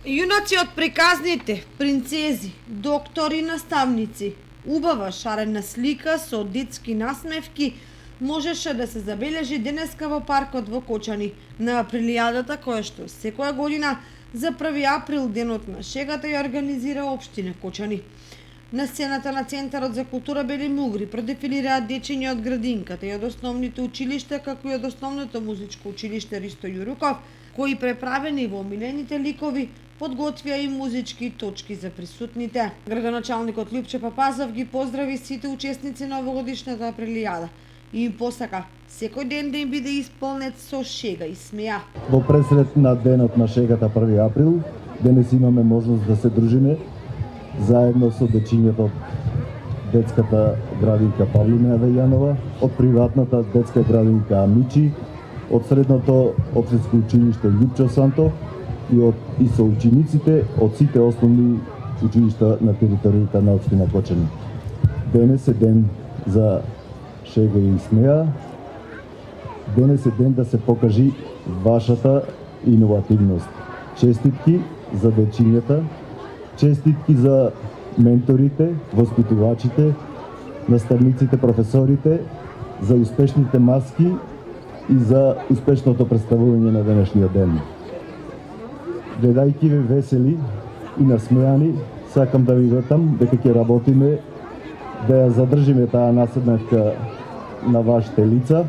Јунаци од приказните, принцези, доктори, наставници, убава шарена слика со детски насмевки можеше да се забележи денеска во паркот во Кочани на априлијадата која што секоја година за 1 април, денот на шегата, ја организира општина Кочани. На сцената на Центарот за култура Бели Мугри продефилираат дечиња од градинката и од основните училишта, како и од основното музичко училиште Ристо Јуруков, кои преправени во омилените ликови подготвија и музички точки за присутните. Градоначалникот Лјупче Папазов ги поздрави сите учесници на овогодишната априлијада и им посака секој ден да им биде исполнет со шега и смеа. Во пресред на денот на шегата 1 април, денес имаме можност да се дружиме заедно со дечињата од детската градинка Павлина Вејанова, од приватната детска градинка Амичи, од средното општинско училиште Лјупчо Сантов и со учениците од сите основни училишта на територијата на општина Кочани. Денес е ден за шега и смеа. Денес е ден да се покажи вашата иновативност. Честитки за дечињата, честитки за менторите, воспитувачите, наставниците, професорите, за успешните маски и за успешното представување на денешниот ден. Гледајќи ве весели и насмеани, сакам да ви ветам дека ќе работиме да ја задржиме таа насмевка на вашите лица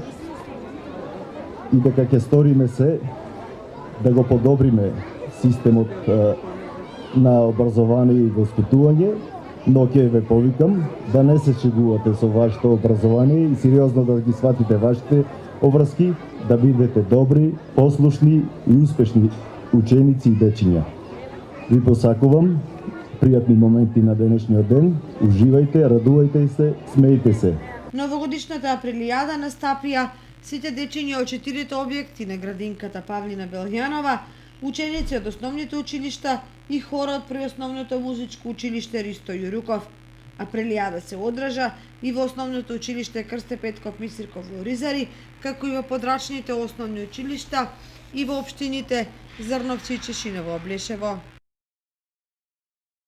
и дека ќе сториме се да го подобриме системот на образование и воспитување, но ќе ве повикам да не се шегувате со вашето образование и сериозно да ги сватите вашите обврски, да бидете добри, послушни и успешни ученици и дечиња. Ви посакувам пријатни моменти на денешниот ден, уживајте, радувајте се, смејте се. На овогодишната априлијада настапија сите дечиња од 4 објекти на градинката Павлина Белјанова, ученици од основните училишта и хорот при основното музичко училиште Ристо Јуруков. Априлијада се одржа и во основното училиште Крсте Петков Мисирков во Ризари, како и во подрачните основни училишта и во општините Зрновци и Чешиново Облешево.